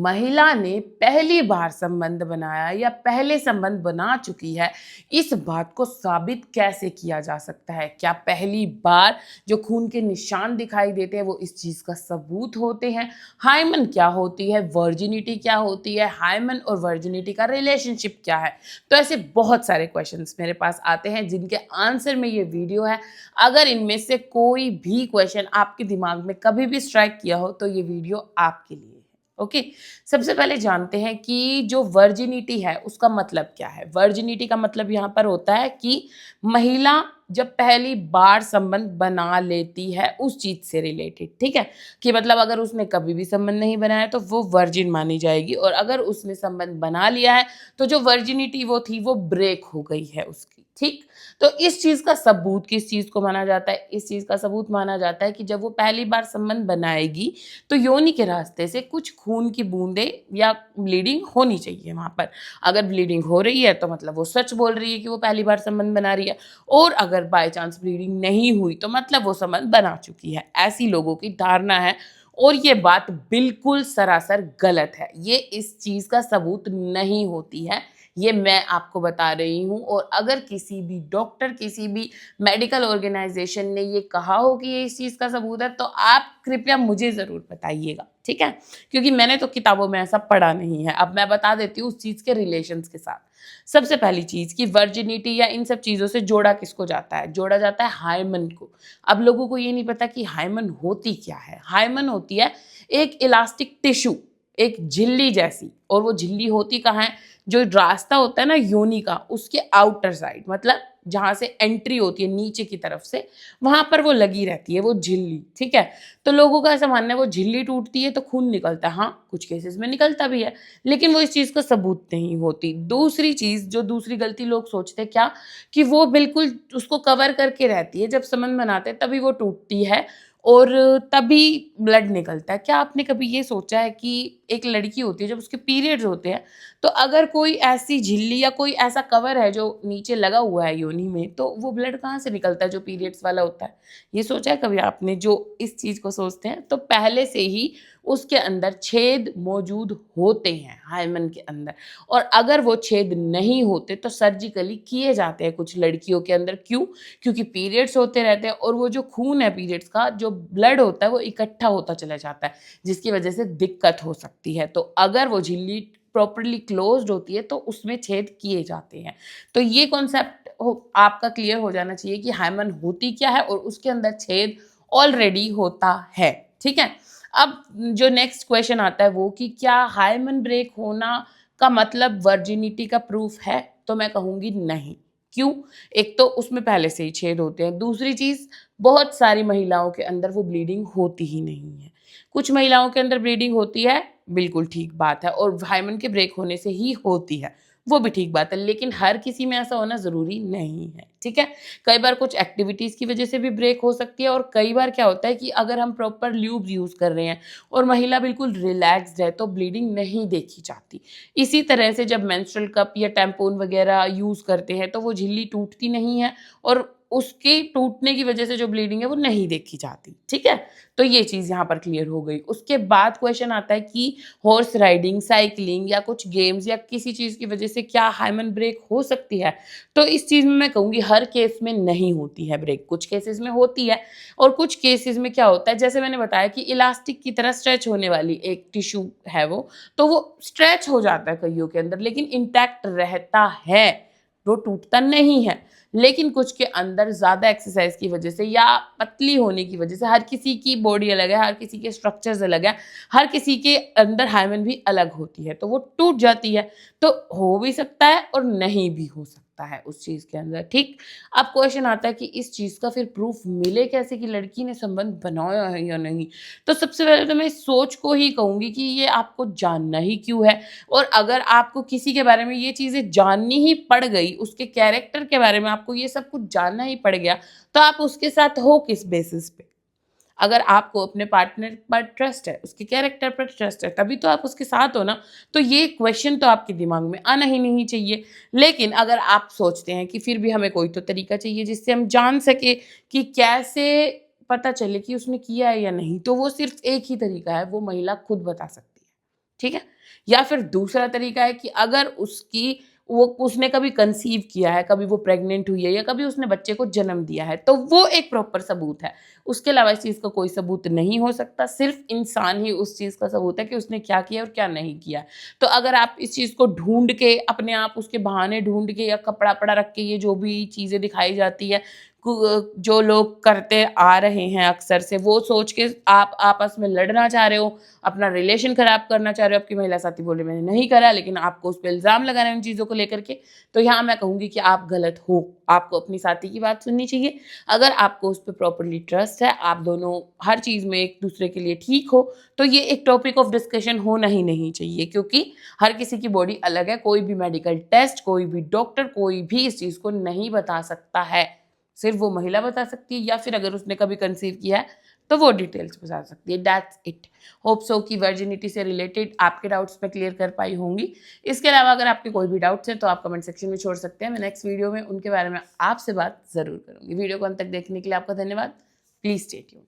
महिला ने पहली बार संबंध बनाया या पहले संबंध बना चुकी है, इस बात को साबित कैसे किया जा सकता है? क्या पहली बार जो खून के निशान दिखाई देते हैं वो इस चीज का सबूत होते हैं? हाइमन क्या होती है? वर्जिनिटी क्या होती है? हाइमन और वर्जिनिटी का रिलेशनशिप क्या है? तो ऐसे बहुत सारे क्वेश्चंस मेरे पास आते हैं जिनके आंसर में ये वीडियो है। अगर इनमें से कोई भी क्वेश्चन आपके दिमाग में कभी भी स्ट्राइक किया हो तो ये वीडियो आपके लिए है। ओके, सबसे पहले जानते हैं कि जो वर्जिनिटी है उसका मतलब क्या है। वर्जिनिटी का मतलब यहाँ पर होता है कि महिला जब पहली बार संबंध बना लेती है उस चीज से रिलेटेड, ठीक है, कि मतलब अगर उसने कभी भी संबंध नहीं बनाया तो वो वर्जिन मानी जाएगी, और अगर उसने संबंध बना लिया है तो जो वर्जिनिटी वो थी वो ब्रेक हो गई है उसकी। ठीक, तो इस चीज का सबूत किस चीज को माना जाता है? इस चीज का सबूत माना जाता है कि जब वो पहली बार संबंध बनाएगी तो योनि के रास्ते से कुछ खून की बूंदें या ब्लीडिंग होनी चाहिए वहां पर। अगर ब्लीडिंग हो रही है तो मतलब वो सच बोल रही है कि वो पहली बार संबंध बना रही है, और अगर बाय चांस ब्लीडिंग नहीं हुई तो मतलब वो संबंध बना चुकी है। ऐसी लोगों की धारणा है, और ये बात बिल्कुल सरासर गलत है। ये इस चीज का सबूत नहीं होती है, ये मैं आपको बता रही हूँ। और अगर किसी भी डॉक्टर, किसी भी मेडिकल ऑर्गेनाइजेशन ने ये कहा हो कि ये इस चीज का सबूत है तो आप कृपया मुझे जरूर बताइएगा, ठीक है, क्योंकि मैंने तो किताबों में ऐसा पढ़ा नहीं है। अब मैं बता देती हूँ उस चीज के रिलेशंस के साथ। सबसे पहली चीज कि वर्जिनिटी या इन सब चीजों से जोड़ा किसको जाता है? जोड़ा जाता है हाइमन को। अब लोगों को ये नहीं पता कि हाइमन होती क्या है। हाइमन होती है एक इलास्टिक टिश्यू, एक झिल्ली जैसी, और वो झिल्ली होती कहाँ है? जो रास्ता होता है ना योनि का, उसके आउटर साइड, मतलब जहां से एंट्री होती है नीचे की तरफ से, वहां पर वो लगी रहती है वो झिल्ली, ठीक है। तो लोगों का ऐसा मानना है वो झिल्ली टूटती है तो खून निकलता है। हाँ, कुछ केसेस में निकलता भी है, लेकिन वो इस चीज का सबूत नहीं होती। दूसरी चीज, जो दूसरी गलती लोग सोचते हैं क्या, कि वो बिल्कुल उसको कवर करके रहती है, जब संबंध बनाते हैं तभी वो टूटती है और तभी ब्लड निकलता है। क्या आपने कभी ये सोचा है कि एक लड़की होती है जब उसके पीरियड्स होते हैं तो अगर कोई ऐसी झिल्ली या कोई ऐसा कवर है जो नीचे लगा हुआ है योनि में, तो वो ब्लड कहाँ से निकलता है जो पीरियड्स वाला होता है? ये सोचा है कभी आपने? जो इस चीज को सोचते हैं तो पहले से ही उसके अंदर छेद मौजूद होते हैं हाइमन के अंदर, और अगर वो छेद नहीं होते तो सर्जिकली किए जाते हैं कुछ लड़कियों के अंदर। क्यों? क्योंकि पीरियड्स होते रहते हैं और वो जो खून है पीरियड्स का, जो ब्लड होता है वो इकट्ठा होता चला जाता है, जिसकी वजह से दिक्कत हो सकती है। तो अगर वो झिल्ली प्रॉपरली क्लोज्ड होती है तो उसमें छेद किए जाते हैं। तो ये कॉन्सेप्ट आपका क्लियर हो जाना चाहिए कि हाइमन होती क्या है और उसके अंदर छेद ऑलरेडी होता है, ठीक है। अब जो नेक्स्ट क्वेश्चन आता है वो कि क्या हाइमन ब्रेक होना का मतलब वर्जिनिटी का प्रूफ है? तो मैं कहूंगी नहीं। क्यों? एक तो उसमें पहले से ही छेद होते हैं, दूसरी चीज बहुत सारी महिलाओं के अंदर वो ब्लीडिंग होती ही नहीं है। कुछ महिलाओं के अंदर ब्लीडिंग होती है, बिल्कुल ठीक बात है, और हाइमन के ब्रेक होने से ही होती है, वो भी ठीक बात है, लेकिन हर किसी में ऐसा होना जरूरी नहीं है, ठीक है। कई बार कुछ एक्टिविटीज की वजह से भी ब्रेक हो सकती है, और कई बार क्या होता है कि अगर हम प्रॉपर ल्यूब यूज कर रहे हैं और महिला बिल्कुल रिलैक्स्ड है तो ब्लीडिंग नहीं देखी जाती। इसी तरह से जब मेंस्ट्रुअल कप या टैम्पून वगैरह यूज करते हैं तो वो झिल्ली टूटती नहीं है, और उसके टूटने की वजह से जो ब्लीडिंग है वो नहीं देखी जाती, ठीक है। तो ये चीज यहाँ पर क्लियर हो गई। उसके बाद क्वेश्चन आता है कि हॉर्स राइडिंग, साइकिलिंग या कुछ गेम्स या किसी चीज की वजह से क्या हाइमन ब्रेक हो सकती है? तो इस चीज में मैं कहूंगी हर केस में नहीं होती है ब्रेक, कुछ केसेस में होती है, और कुछ केसेस में क्या होता है, जैसे मैंने बताया कि इलास्टिक की तरह स्ट्रेच होने वाली एक टिश्यू है वो, तो वो स्ट्रेच हो जाता है कईयों के अंदर लेकिन इंटैक्ट रहता है, वो टूटता नहीं है। लेकिन कुछ के अंदर ज्यादा एक्सरसाइज की वजह से या पतली होने की वजह से, हर किसी की बॉडी अलग है, हर किसी के स्ट्रक्चर्स अलग है, हर किसी के अंदर हाइमन भी अलग होती है, तो वो टूट जाती है। तो हो भी सकता है और नहीं भी हो सकता है उस चीज के अंदर, ठीक। अब क्वेश्चन आता है कि इस चीज का फिर प्रूफ मिले कैसे कि लड़की ने संबंध बनाया है या नहीं? तो सबसे पहले तो मैं इस सोच को ही कहूंगी कि ये आपको जानना ही क्यों है। और अगर आपको किसी के बारे में ये चीजें जाननी ही पड़ गई, उसके कैरेक्टर के बारे में आपको ये सब कुछ जानना ही पड़ गया, तो आप उसके साथ हो किस बेसिस पे? अगर आपको अपने पार्टनर पर ट्रस्ट है, उसके कैरेक्टर पर ट्रस्ट है, तभी तो आप उसके साथ हो ना। तो ये क्वेश्चन तो आपके दिमाग में आना ही नहीं चाहिए। लेकिन अगर आप सोचते हैं कि फिर भी हमें कोई तो तरीका चाहिए जिससे हम जान सके कि कैसे पता चले कि उसने किया है या नहीं, तो वो सिर्फ एक ही तरीका है, वो महिला खुद बता सकती है, ठीक है। या फिर दूसरा तरीका है कि अगर उसने कभी कंसीव किया है, कभी वो प्रेग्नेंट हुई है या कभी उसने बच्चे को जन्म दिया है, तो वो एक प्रॉपर सबूत है। उसके अलावा इस चीज़ का कोई सबूत नहीं हो सकता, सिर्फ़ इंसान ही उस चीज़ का सबूत है कि उसने क्या किया और क्या नहीं किया। तो अगर आप इस चीज़ को ढूँढ के अपने आप उसके बहाने ढूँढ के या कपड़ा-वपड़ा रख के ये जो भी चीज़ें दिखाई जाती है, जो लोग करते आ रहे हैं अक्सर से, वो सोच के आप आपस में लड़ना चाह रहे हो, अपना रिलेशन खराब करना चाह रहे हो। आपकी महिला साथी बोले मैंने नहीं करा, लेकिन आपको उस पे इल्ज़ाम लगा रहे हैं उन चीज़ों को लेकर के, तो यहाँ मैं कहूँगी कि आप गलत हो। आपको अपनी साथी की बात सुननी चाहिए। अगर आपको उस पे प्रॉपर्ली ट्रस्ट है, आप दोनों हर चीज़ में एक-दूसरे के लिए ठीक हो, तो ये एक टॉपिक ऑफ डिस्कशन होना ही नहीं चाहिए, क्योंकि हर किसी की बॉडी अलग है। कोई भी मेडिकल टेस्ट, कोई भी डॉक्टर, कोई भी इस चीज़ को नहीं बता सकता है। सिर्फ़ वो महिला बता सकती है, या फिर अगर उसने कभी कंसीव किया है, तो वो डिटेल्स बता सकती है। That's it. होप सो कि वर्जिनिटी से रिलेटेड आपके डाउट्स मैं क्लियर कर पाई होंगी। इसके अलावा अगर आपके कोई भी डाउट्स हैं तो आप कमेंट सेक्शन में छोड़ सकते हैं। मैं नेक्स्ट वीडियो में उनके बारे में आपसे बात ज़रूर करूँगी। वीडियो को अंत तक देखने के लिए आपका धन्यवाद। Please stay tuned.